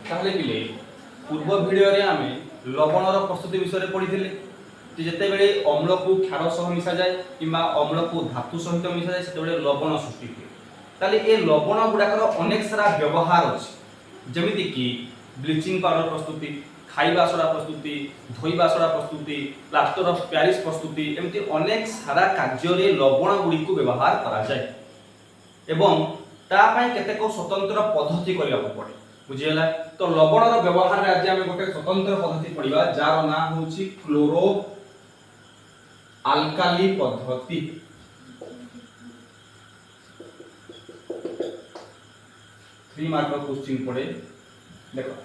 তাহলে পিলে পূর্ব ভিডিওরে আমি লবণর প্রস্তুতি বিষয়ে পড়িলে যে যেতেবেলে অম্লকু ক্ষার সহ মিশা যায় কিংবা অম্লকু ধাতু সহিত মিশা যায় সেতবেলে লবণ সৃষ্টি হয়। তাহলে এই লবণ গুড়াকর অনেক সারা ব্যবহার আছে, যেমিতি কি ব্লিচিং পাউডার প্রস্তুতি, খাইবা সোডা প্রস্তুতি, ধোইবা সোডা প্রস্তুতি, প্লাস্টর অফ প্যারিস প্রস্তুতি, এমতি অনেক সারা কার্যরে লবণ গুড়িকু ব্যবহার করা যায় এবং তা পাই কেতেক স্বতন্ত্র পদ্ধতি করিବାକୁ পড়ে। বুঝিলা? তো লবণর ব্যবহারে আজ আমি গোটে স্বতন্ত্র পদ্ধতি পড়িবা যার না হচ্ছে ক্লোরো আলকালি পদ্ধতি। 3 মার্ক কোশ্চিন পড়ে দেখো,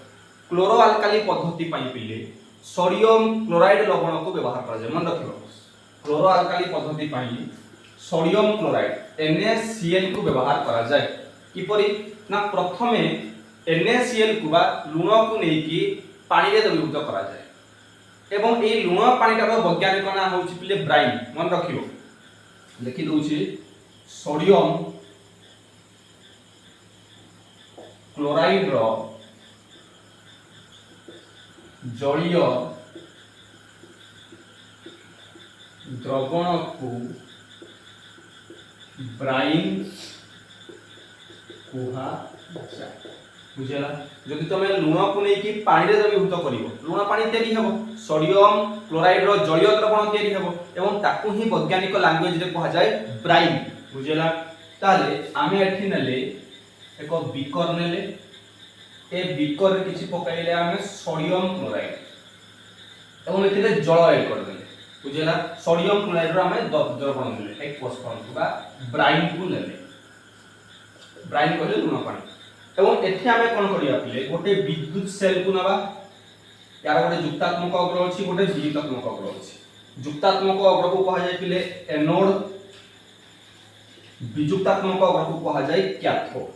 ক্লোরো আলকালি পদ্ধতি পাই পিলে সোডিयम ক্লোরাইড লবণ को ব্যবহার করা যায়। মনে রাখিব, ক্লোরো আলকালি পদ্ধতি পাই সোডিयम ক্লোরাইড NaCl को ব্যবহার করা যায়। কিপরি না প্রথমে NaCl को বা লুণ को নেকি পানি রে দ্রবীভূত করা যায় এবং এই লুণ পানিটার বৈজ্ঞানিক নাম হচ্ছে পিলে ব্রাইন। মনে রাখিব, লিখি দউছি সোডিयम ক্লোরাইড র জলীয় দ্রবণ को ব্রাইন কুহা যায়। বুঝিলা? যদি তুমি লুণ को নেকি পানি রে দ্রবীভূত করিব, লুণ পানি তৈরি ହେବ, সোডিयम ক্লোরাইড র জলীয় দ্রবণ তৈরি ହେବ এবং তাকু হি বৈজ্ঞানিক ল্যাঙ্গুয়েজ রে কুহা যায় ব্রাইন। বুঝিলা? তাহলে আমি এठी নেলে এক বিকর নেলে, ए বিকর রে কিছু পকাইলে আমি সোডিयम ক্লোরাইড এবং এতে জল এড করে দেলে। বুঝিলা? সোডিयम ক্লোরাইড র আমি দ্রবণ নেলে এক ফসফন বা ব্রাইন কু নেলে, ব্রাইন কইলে লুণ পানি এবং এଠି আমি কোন করিয়া পিলে গোটে বিদ্যুৎ সেল কু নবা, यार गोटे युक्तात्मक अग्र अछि, गोटे वियुक्तात्मक अग्र अछि। युक्तात्मक अग्र को कहा जाय पिले एनोड, वियुक्तात्मक अग्र को कहा जाय कैथोड।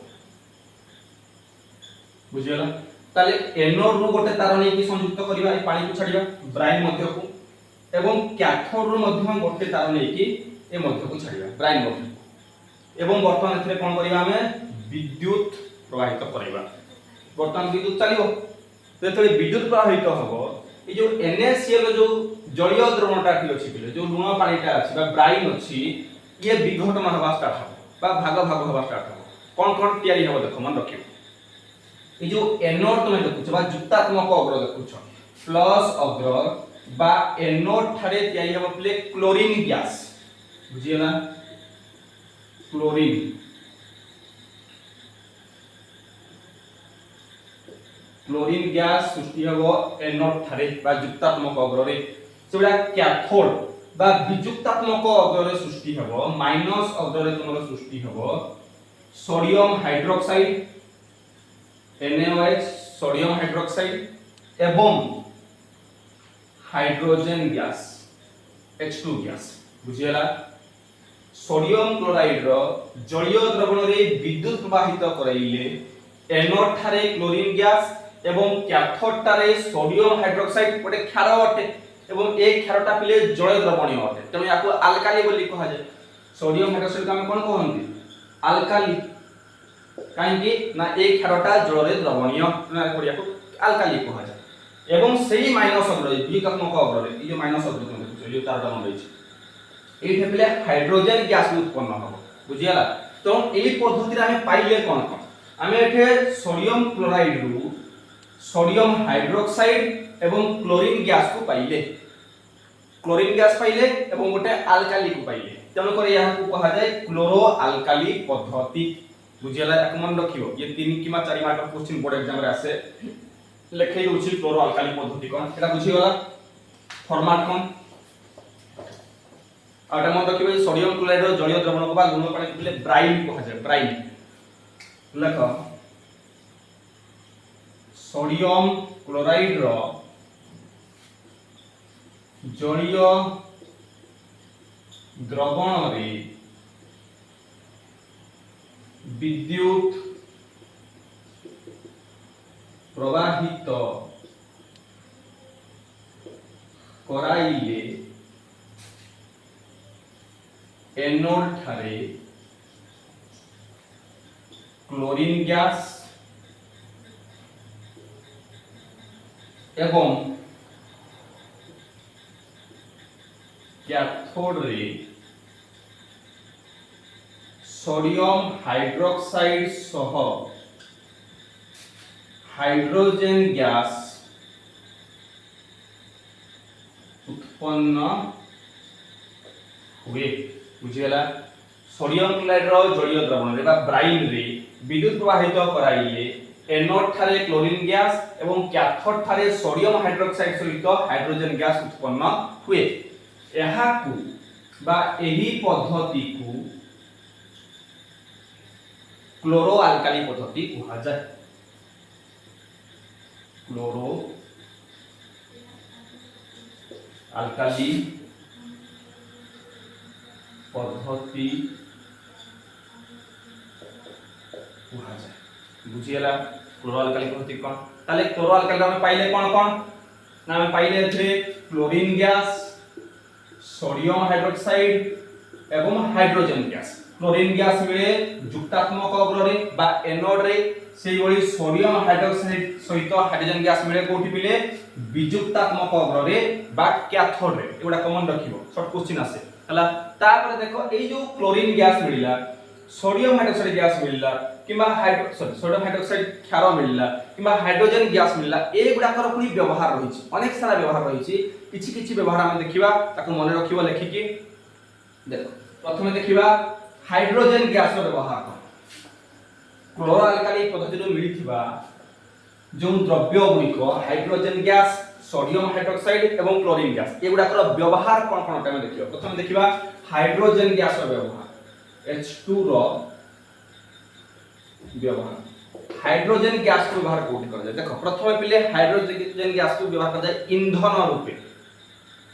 बुझियला? ताले एनोड रु गोटे तार नै कि संयुक्त करिबा ए पानी को छाडिबा ब्राइन मध्य को एवं कैथोड रु मध्य गोटे तार नै कि ए मध्य को छाडिबा ब्राइन मध्य एवं वर्तमान एथरे कोन करिबा हमें विद्युत प्रवाहित करिबा। वर्तमान विद्युत चलिबो, तेतले विद्युत प्रवाहित हबो। ए जो NaCl जो जलीय द्रवणटा कि अछि पिले जो लुण पानीटा अछि बा ब्राइन अछि, ये विघटन हवा स्टार्ट हबो बा भाग भाग हवा स्टार्ट हबो। कोन कोन तयारी हबो देखो, मन रखियो। ए जो एनोड तुमे देखुछ बा युक्तात्मक अग्र देखुछ, प्लस अग्र बा एनोड ठारे तयारी हबो पिले क्लोरीन गैस। बुझियला? क्लोरीन क्लोरीन गैस सृष्टि हबो एनोड ठारे बा युक्तात्मक अग्र रे। सेबा कैथोड बा वियुक्तात्मक अग्र रे सृष्टि हबो, माइनस अग्र रे तुमरो सृष्टि हबो sodium hydroxide NaOH, sodium hydroxide एवं हाइड्रोजन गैस H2 गैस। बुझियला? सोडियम क्लोराइड रो जलीय द्रवण रे विद्युत प्रवाहित कराइले एनोड ठारे क्लोरीन गैस एवं कैथोड ठारे सोडियम हाइड्रोक्साइड गोटे क्षार अटे एवं ए क्षारटा पिले जलीय द्रवणीय अटे, तेणु याको अल्काली बोली कहा जाय। सोडियम हाइड्रोक्साइड को हम कोन कहंती? अल्काली। काहेकि ना ए क्षारटा जल रे द्रवणीय, ना कोरिया को अल्काली कहा जाय। एवं सेही माइनस अग्र वियुक्तात्मक अग्र रे ई जो माइनस अग्र तुम देखुछ यो तारटा मन रहिछ, एठे पिले हाइड्रोजन गैस उत्पन्न हबो। बुझियला? तो एई पद्धति रे हम पाइले कोन कोन? आमे एठे सोडियम क्लोराइड रु सोडियम हाइड्रोक्साइड एवं क्लोरीन गैस को पाइले, क्लोरीन गैस पाइले एवं गोटे अल्काली को पाइले, तेणु कर यहा को कहा जाय क्लोरो अल्काली पद्धति। बुझियला? एक मन रखियो, ये 3 keema 4 mark question board exam रे आसे लेखै दोछि क्लोरो अल्काली पद्धति कोन, एटा बुझियला? फॉर्मेट कोन आटा मन रखिबे सोडियम क्लोराइड रो जलीय द्रवण को बा लुण पानी पिले ब्राइन कहा जाय। ब्राइन लेखो सोडियम क्लोराइड रो जलीय द्रवण रे विद्युत प्रवाहित कराइले एनोड ठारे क्लोरीन गैस एवं कैथोड रे सोडियम हाइड्रोक्साइड सह हाइड्रोजन गैस उत्पन्न हुए बुझीगला सोडियम क्लोराइड रो जलीय द्रवण रे बा ब्राइन रे विद्युत प्रवाहित कराइले एनोड ठारे क्लोरीन गैस एवं कैथोड ठारे सोडियम हाइड्रोक्साइड सहित हाइड्रोजन गैस उत्पन्न हुए एहाकू बा एही पद्धति को क्लोरो अल्काली पद्धति कहा जाए क्लोरो अल्काली पद्धति कहा जाए बुझीगला क्लोरो अल्काली पद्धति कोन ताले क्लोरो अल्काली हम पाइले कोन कोन ना हम पाइले थे क्लोरीन गैस सोडियम हाइड्रोक्साइड एवं हाइड्रोजन गैस क्लोरीन गैस मिले युक्तात्मक अग्र रे बा एनोड रे सेही बळी सोडियम हाइड्रोक्साइड सहित हाइड्रोजन गैस मिले कोठी मिले विजुक्तात्मक अग्र रे बा कैथोड रे एगुडा कॉमन रखिबो शॉर्ट क्वेश्चन आसे हला तापर देखो एई जो क्लोरीन गैस मिलिला सोडियम हाइड्रोक्साइड गैस मिलिला किबा सोडियम हाइड्रोक्साइड क्षार मिलिला किबा हाइड्रोजन गैस मिलिला एगुडा कर पुनी व्यवहार रहिछि अनेक सारा व्यवहार रहिछि किछि किछि व्यवहार हम देखिबा ताको मने रखिबो लेखिकि देखो प्रथमे देखिबा हाइड्रोजन गैस रो व्यवहार क्लोरो अल्काली पद्धति रो मिलिथिबा जो द्रव्य गुनिक हाइड्रोजन गैस सोडियम हाइड्रोक्साइड एवं क्लोरीन गैस एगुडा कर व्यवहार कोन कोन टाइम देखियो प्रथमे देखिबा हाइड्रोजन गैस रो व्यवहार H2 रो व्यवहार हाइड्रोजन गैस को व्यवहार कोठी कर जाय देखो प्रथमे पहिले हाइड्रोजन गैस को व्यवहार कर जाय ईंधन रूपे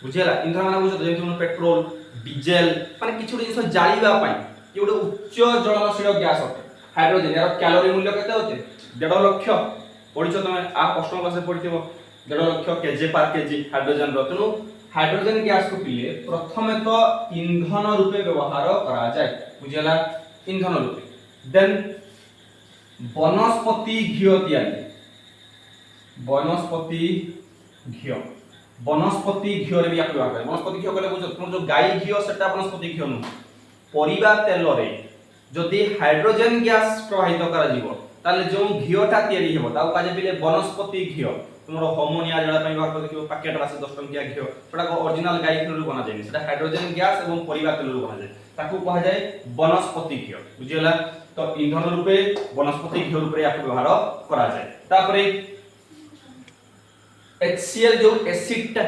बुझियला ईंधन माने बुझो जेमि पेट्रोल डीजल माने किछु जिंस जाळीबा पई कि उडे उच्च ज्वलनशील गैस होते हाइड्रोजन यार कैलोरी मूल्य केते होते 1.5 लाख पढिছো तमे आ अष्टम क्लास पढिथिबो 1.5 लाख केजी पर केजी हाइड्रोजन रो तनु हाइड्रोजन गैस को पिले प्रथमे तो ईंधन रूपे व्यवहार करा जाय बुझियला ईंधन रूपे देन वनस्पति घी तैयारी वनस्पति घी रे भी व्यवहार करे वनस्पति घी कहले बुझो तुम जो गाय घी सेटा वनस्पति घी नु परिबा तेल रे जदि हाइड्रोजन गैस प्रवाहित करा जीवो ताले जो घीटा तैयारी हेबो ताऊ काजे बिले वनस्पति घी तुमरो होमोनिया जडा पई व्यवहार देखिबो पैकेट रासे 10 टंकिया घी सेटा ओरिजिनल गाय घी रू बना जाय सेटा हाइड्रोजन गैस एवं परिबा तेल रू बना जाय ताकू कहा जाय वनस्पति घी बुझियला तो ईंधन रूपे वनस्पति घी रूपे याक व्यवहार करा जाय तापरे HCl जो एसिड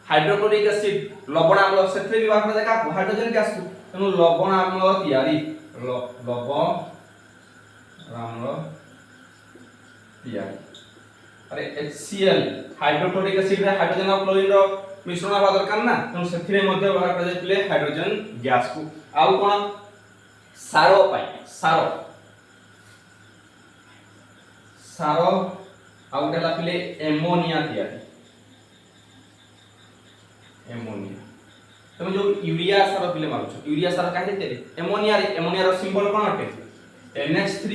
हाइड्रोक्लोरिक एसिड लवण अम्ल सेथे व्यवहार करा जाय का हाइड्रोजन गैस को तनु लवण अम्ल तैयारी लवण अम्ल तैयारी अरे HCl हाइड्रोक्लोरिक एसिड रे हाइड्रोजन और क्लोरीन रो मिश्रण हवा दरकार ना तनु सेथिरे मध्ये व्यवहार करा जाय पिले हाइड्रोजन गैस को आउ कोन सारो पाई सारो आउ डेला पिले एमोनिया तैयारी एमोनिया तुम जो यूरिया सार पिले मारुछ यूरिया सार काहे तेरे एमोनिया रो सिंबल कोन अटे NH3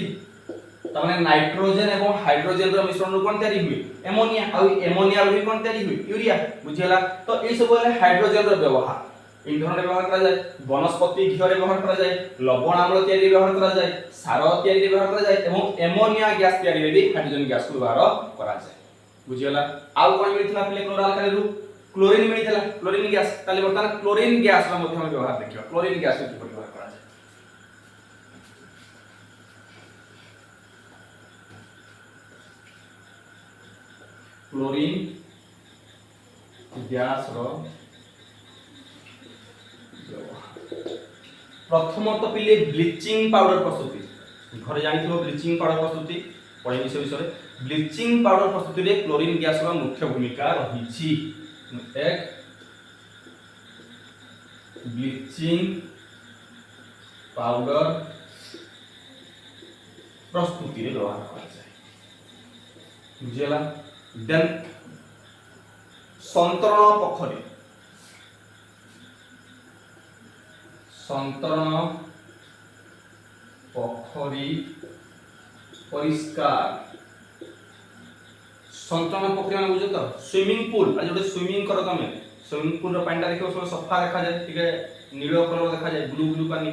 तमने नाइट्रोजन एवं हाइड्रोजन रो मिश्रण कोन तैयारी हुई एमोनिया आ एमोनिया रो भी कोन तैयारी हुई यूरिया बुझियला तो ए सब है हाइड्रोजन रो व्यवहार ईंधन रे व्यवहार करा जाय वनस्पति घी रे व्यवहार करा जाय लवण अम्ल तैयारी व्यवहार करा जाय सार तैयारी रे व्यवहार करा जाय एवं एमोनिया गैस तैयारी रे भी हाइड्रोजन गैस को व्यवहार करा जाय बुझियला आउ कोन मिलिथला पिले क्लोरो अल्काली रू क्लोरीन मिलिथला क्लोरीन गैस ताले बर्तमान क्लोरीन गैस रो मध्ये हम व्यवहार देखियो क्लोरीन गैस को किपर व्यवहार करा जाय क्लोरीन गैस रो प्रथम तो पिले ब्लीचिंग पाउडर प्रस्तुति घरे जानिथिबो ब्लीचिंग पाउडर प्रस्तुति पढिनि से विषय ब्लीचिंग पाउडर प्रस्तुति रे क्लोरीन गैस रो मुख्य भूमिका रहिछि एक ब्लीचिंग पाउडर प्रस्तुति रे व्यवहार करा जाय बुझियला देन संतरण पखरे संतरण पखरी परिष्कार सन्तरण पोखरी माने बुझो तो स्विमिंग पूल आ जोटे स्विमिंग करो तमे स्विमिंग पूल रो पानी देखो सब सफा देखा जाए ठीक है नील कलर देखा जाए ब्लू ब्लू पानी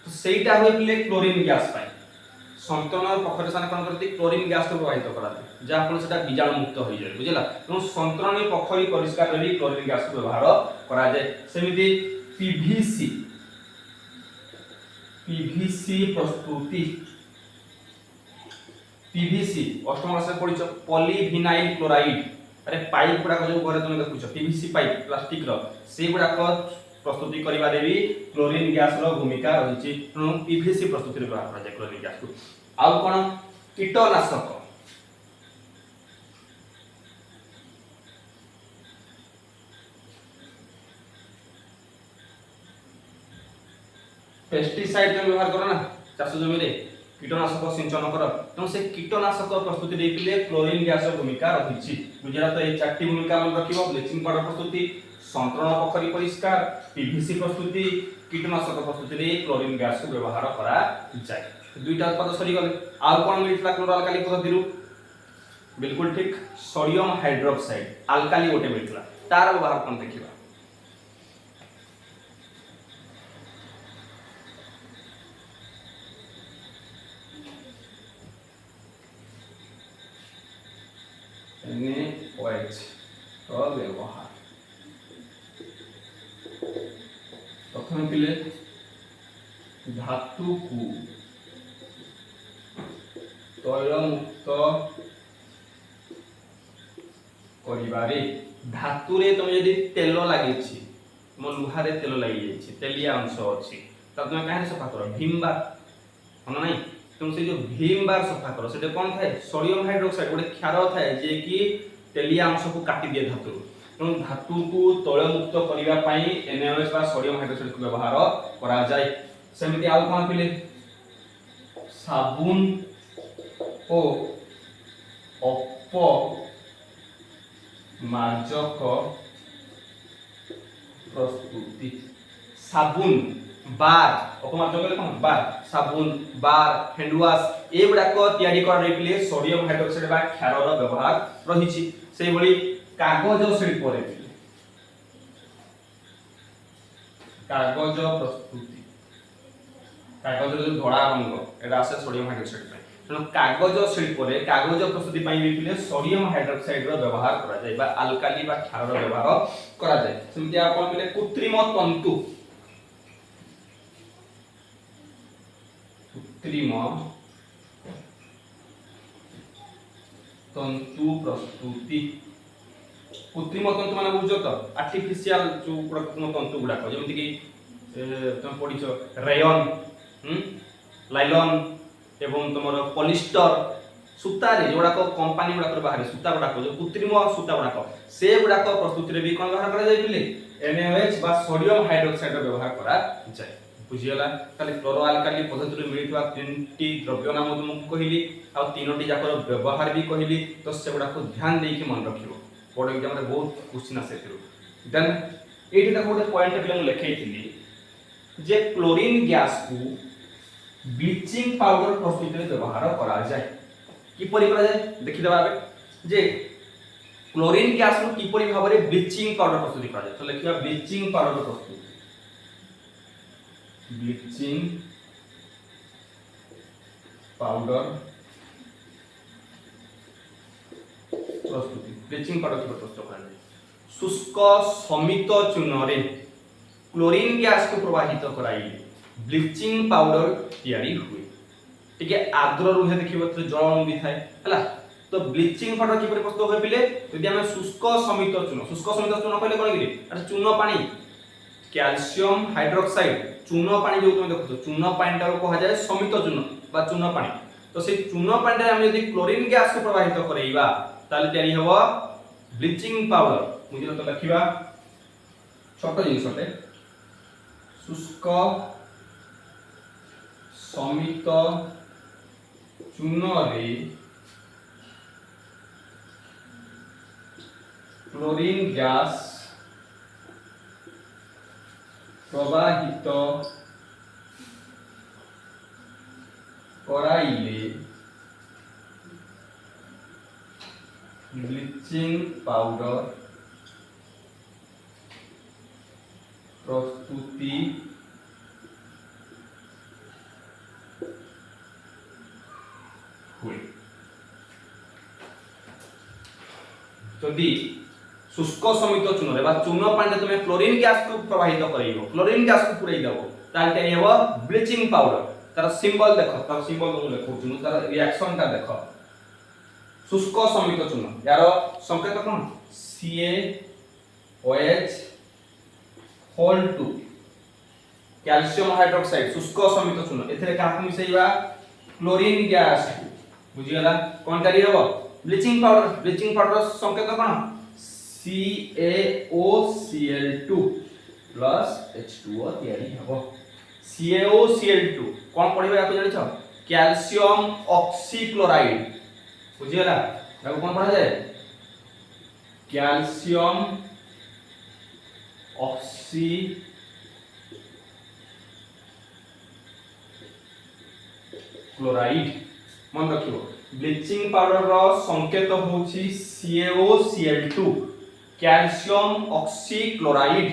तो सेटा होय पिले क्लोरीन गैस पाई सन्तरण पोखरी साने कोन करती क्लोरीन गैस को प्रवाहित कराते जा फल सेटा बीजाणु मुक्त हो जाए बुझला तो सन्तरण पोखरी परिष्कार रे क्लोरीन गैस को व्यवहार करा जाए सेमिति पीवीसी पीवीसी प्रस्तुति पीवीसी अष्टम क्लास में पढ़िछ पॉलीविनाइल क्लोराइड अरे पाइप गुडा जो घरे तुम देखुछ पीवीसी पाइप प्लास्टिक रो से गुडा को प्रस्तुति करिबा रे भी क्लोरीन गैस रो भूमिका रहिछि तेणु पीवीसी प्रस्तुति रे व्यवहार करा जाय क्लोरीन गैस को आउ कोन कीटनाशक पेस्टिसाइड जो व्यवहार करो ना चाष जमी रे कीटनाशक सिंचन कर तेणु से कीटनाशक प्रस्तुति देइले क्लोरीन गैस भूमिका रही बुझला तो ये चारटी भूमिका मन रखिबो ब्लीचिंग पाउडर प्रस्तुति सन्तरण पोखरी परिष्कार पीवीसी प्रस्तुति कीटनाशक प्रस्तुति रे क्लोरीन गैस को व्यवहार करा जाय दुईटा उत्पाद सरी गले आउ कोन मिलतला क्लोरअल्काली पद्धति रु बिल्कुल ठीक सोडियम हाइड्रोक्साइड अल्काली गोटे मिलतला तार व्यवहार कोन देखिबा NaOH ର ବ୍ୟବହାର ପ୍ରଥମେ ପିଲେ ଧାତୁକୁ ତୈଳମୁକ୍ତ କରିବାରେ ଧାତୁରେ ତମେ ଯଦି ତେଲ ଲାଗିଛି ମୋ ଲୁହାରେ ତେଲ ଲାଗି ଯାଇଛି ତେଲିଆ ଅଂଶ ଅଛି ତ ତମେ କାहे ସଫା କର ଭୀମ ବାर ହଁ ନାହିଁ तुम से जो भीम बार सफा करो सेटे कोन थाए सोडियम हाइड्रोक्साइड गोटे क्षार थाए जे कि तेलिया अंश को काटी दिए धातु तेणु धातु को तैल मुक्त करिवा पई NaOH बा सोडियम हाइड्रोक्साइड को व्यवहार करा जाय सेमिति आउ कोन पिले साबुन ओ अपमार्जक प्रस्तुति साबुन बार अपमार्जक कोन बार साबुन बार हैंड वाश ए गुडा को तयारी कर रे पिले सोडियम हाइड्रोक्साइड बा क्षार रो व्यवहार रहिछि सेहि बळी कागज शिल्प रे पिले कागज प्रस्तुति कागज जो धड़ा रंग एडा से सोडियम हाइड्रोक्साइड पे तेणु कागज शिल्प रे कागज प्रस्तुति पई भी पिले सोडियम हाइड्रोक्साइड रो व्यवहार करा जाय बा अल्काली बा क्षार रो व्यवहार करा जाय सेमिति आपण पिले कृत्रिम तंतु कृत्रिम तंतु प्रस्तुति कृत्रिम तंतु माने बुझो तो आर्टिफिशियल जो कृत्रिम तंतु गुडा को जेमति कि तुम पढिछो रेयन लाइलॉन एवं तुमर पॉलिस्टर सूता रे जोडा को कंपनी गुडा कर बाहर सूता गुडा को जो कृत्रिम सूता गुडा को से गुडा को प्रस्तुति रे भी कोन व्यवहार करा जाय पिले NaOH बा सोडियम हाइड्रोक्साइड रो व्यवहार करा जाय बुझियला ताले क्लोरोअल्काली पद्धति रे मिलितवा तीनटी द्रव्य नाम तुमको कहली आ तीनोटी जाकर व्यवहार भी कहली तो से गुडा को ध्यान देके मन रखियो बोर्ड एग्जाम रे बहुत क्वेश्चन आसे थिरु देन एठी तक गोटे पॉइंट पे हम लिखैथिली जे क्लोरीन गैस को ब्लीचिंग पाउडर प्रस्तुति रे व्यवहार करा जाय किपरि करा जाय देखि देबा जे क्लोरीन गैस को किपरि भाबरे ब्लीचिंग पाउडर प्रस्तुति करा जाय तो लिखिबा ब्लीचिंग पाउडर प्रस्तुति ब्लीचिंग पाउडर प्रस्तुति ब्लीचिंग पाउडर की प्रस्तुत करा जाय शुष्क समित चूर्ण रे क्लोरीन गैस को प्रवाहित कराई ब्लीचिंग पाउडर तैयारी हुए ठीक है आर्द्र रुहे देखिबो तो जल अणु भी थाए हला तो ब्लीचिंग पाउडर किपरि प्रस्तुत होय पिले यदि हम शुष्क समित चूर्ण कहले कोन कि अरे चूर्ण पानी कैल्शियम हाइड्रोक्साइड चूर्ण पानी जो तुम देखो चूर्ण पानी टा को कहा जाय समित चूर्ण बा चूर्ण पानी तो से चूर्ण पानी रे हम यदि क्लोरीन गैस को प्रवाहित करैबा ताले तयारी हबो ब्लीचिंग पाउडर मुझे तो लिखिबा छोट जिंसटे शुष्क समित चूर्ण रे क्लोरीन गैस प्रवाहित कराइले ব্লিচিং পাউডার প্রস্তুতি हुए যদি शुष्क समित चून चून पानी तुम क्लोरीन गैस को प्रवाहित करेइबो क्लोरीन गैस को पुरई देबो ताल के हेबो ब्लीचिंग पाउडर तार सिंबल देखो तार सिंबल को लिखौछु तार रिएक्शन ता देखो शुष्क समित चून यार संकेत कोन CaOH होल 2 कैल्शियम हाइड्रोक्साइड शुष्क समित चून एथरे का मिसैबा क्लोरीन गैस बुझियला कोन करी हेबो ब्लीचिंग पाउडर संकेत कोन CaOCl2 plus H2O तैयारी हबो CaOCl2 कोन पढिबा याको जानि छ कैल्शियम ऑक्सीक्लोराइड बुझियला याको कोन पढा जाय कैल्शियम ऑक्सी क्लोराइड मन रखिबो ब्लीचिंग पाउडर रो संकेत होछि CaOCl2 कैल्शियम ऑक्सीक्लोराइड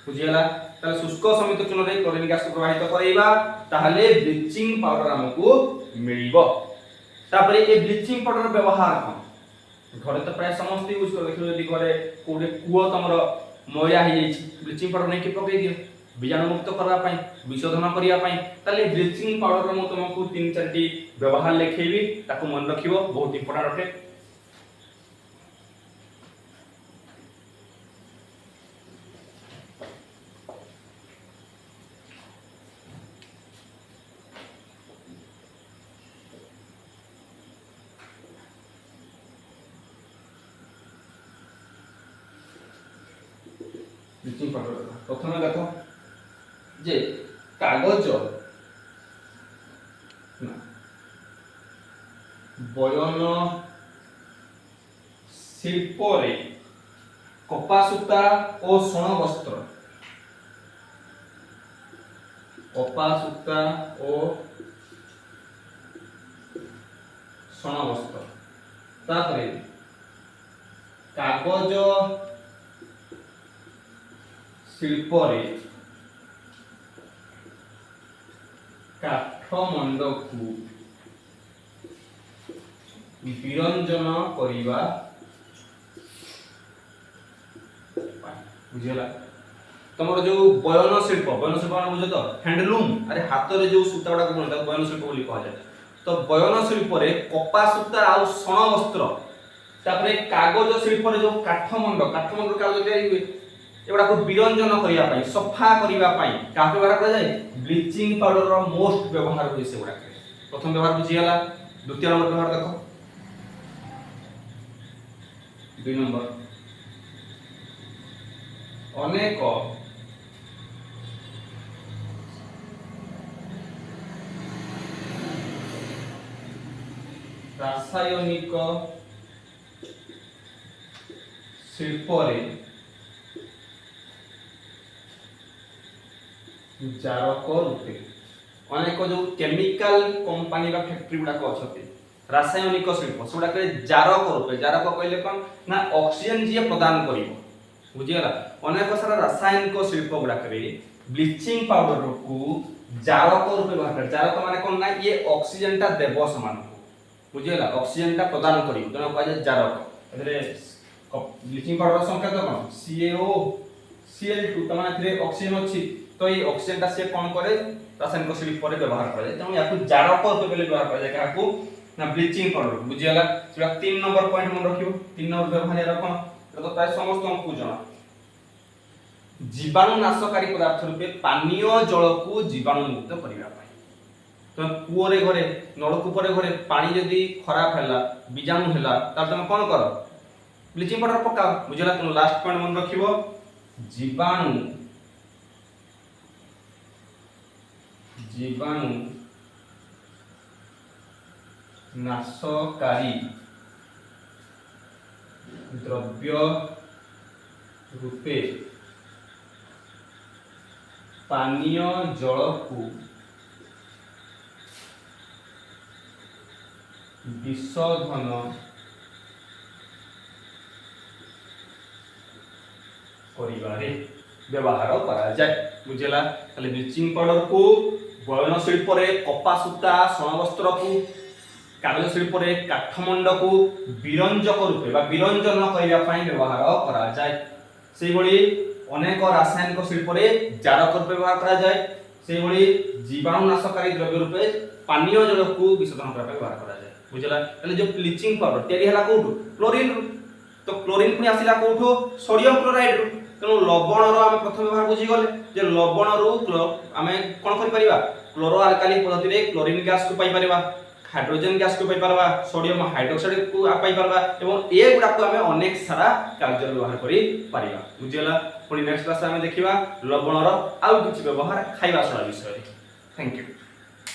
बुझियला ताले शुष्क समित चून रे क्लोरीन गैस को प्रवाहित करैबा ताहले ब्लीचिंग पाउडर हमकु मिलिबो तापरे ए ब्लीचिंग पाउडर व्यवहार कोन घरे तो प्राय समस्त यूज कर देखियो यदि घरे कोडे कुओ तमरो मैला हे जाई ब्लीचिंग पाउडर नै के पकै दियो बीजाणु मुक्त करबा पई विशोधन करिया पई ताले ब्लीचिंग पाउडर मो तुमको 3-4 टी व्यवहार लिखेबी ताको मन रखिबो बहुत इंपोर्टेंट अटे ब्लीचिंग पाउडर प्रथम देखो जे कागज बयन शिल्प रे कपा सूता और शण वस्त्र कपा सूता और शण वस्त्र तापरे कागज शिल्प रे काठ मंड को विरंजन करिबा बुझियला तमरो जो बयन शिल्प माने बुझो तो हैंडलूम अरे हाथ रे जो सूता गुडा को बोलता बयन शिल्प बोली कहा जाय तो बयन शिल्प रे कपा सूता आ शण वस्त्र तापरे कागज शिल्प रे जो काठ मंड कागज तयारी हुए एवडा को विरंजन करिया पई सफा करिवा पई का व्यवहार करा जाय ब्लीचिंग पाउडर रो मोस्ट व्यवहार होय से गुडा प्रथम व्यवहार बुझियला द्वितीय नंबर व्यवहार देखो 2 नंबर अनेक रासायनिक शिल्प रे जारक रूपे अनेक जो केमिकल कंपनी बा फैक्ट्री गुडा को अछते रासायनिक शिल्प सेगुडा के जारक रूपे जारक कहले कोन ना ऑक्सीजन जे प्रदान करिवो बुझियला अनेक सारा रासायनिक शिल्प गुडा करे ब्लीचिंग पाउडर को जारक रूपे व्यवहार करे जारक माने कोन ना ये ऑक्सीजन ता देबो समान को बुझियला ऑक्सीजन ता प्रदान करिवो तने कहै जारक एथरे ब्लीचिंग पाउडर संकेत कोन CaOCl2 तमाने एथरे ऑक्सीजन अछि तो ये ऑक्सीजन ता से कोन करे रासायनिक शिल्प पर व्यवहार करे तेणु याकु जारक रूपे व्यवहार करे काकू ना ब्लीचिंग पाउडर बुझियला सेटा 3 नंबर पॉइंट मन रखियो 3 नंबर व्यवहार यार कोन तो प्राय समस्त हमकु जणा जीवाणु नाशकारी पदार्थ रूपे पानीय जल को जीवाणु मुक्त करिवा पाई तो कुओ रे घरे नलकूप रे घरे पानी जदी खराब हैला बीजाणु हैला त तुम कोन करो ब्लीचिंग पाउडर पकाओ बुझियला तुम लास्ट पॉइंट मन रखिबो जीवाणु नाशकारी द्रव्य रूपे पानीय जल को विशोधन করিবারে ব্যবহার করা যায় বুঝলা। তাহলে ব্লিচিং পাউডর কু বয়ন শিল্পরে কপা সূতা শণবস্ত্র কু কাগজ শিল্পরে কাঠমন্ড কু বিরঞ্জক রূপে বা বিরঞ্জন করিবা পাই ব্যবহার করা যায়। সেইভଳି অনেক রাসায়নিক শিল্পরে জারক রূপে ব্যবহার করা যায়। সেইভଳି জীবাণুনাশকারী দ্রব্য রূপে পানীয় জলকু বিশোধন করা ব্যবহার করা যায় বুঝলা। তাহলে যে ব্লিচিং পাউডর তৈরি হলা কোঠু ক্লোরিন রু, তো ক্লোরিন পুনি আসিলা কোঠু সোডিয়ম ক্লোরাইড রু। তেণু লবণর আমি প্রথম ব্যবহার বুঝি গলে যে লবণরু আমি কোন করি পারিবা ক্লোরো আলকালি পদ্ধতিরে ক্লোরিন গ্যাস কু পাই পারিবা, হাইড্रोजन গ্যাস কু পাই পারবা, সোডিয়ম হাইড্রোক্সাইড কু পাই পারবা এবং এ গুডাকু আমি অনেক সারা কার্য ব্যবহার করি পারিবা বুঝিলা। পুনি নেক্সট ক্লাস আমি দেখিবা লবণর আউ কিছু ব্যবহার খাইবা সড়া বিষয়ে। Thank you.